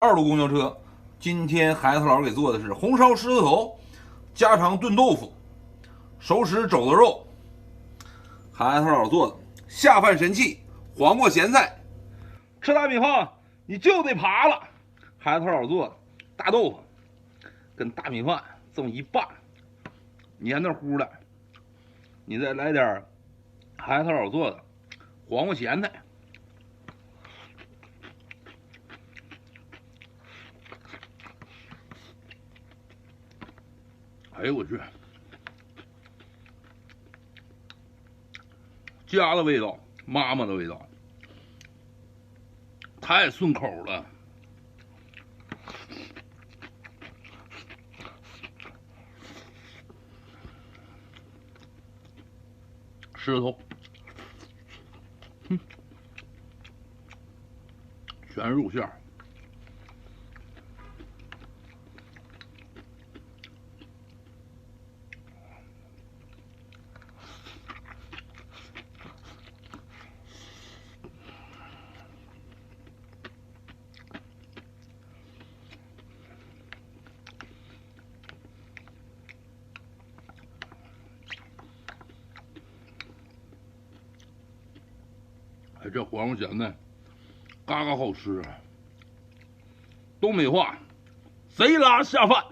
2路公交车。今天孩子老师给做的是红烧狮子头、家常炖豆腐、熟食肘子肉。孩子老师做的下饭神器，黄瓜咸菜。吃大米饭你就得扒了。孩子老师做的大豆腐跟大米饭这么一拌，黏糊糊的，你再来点孩子老师做的黄瓜咸菜。哎呦我去，家的味道，妈妈的味道，太顺口了。狮子头，全肉馅儿。哎，这黄瓜咸菜，嘎嘎好吃啊！东北话，贼拉下饭。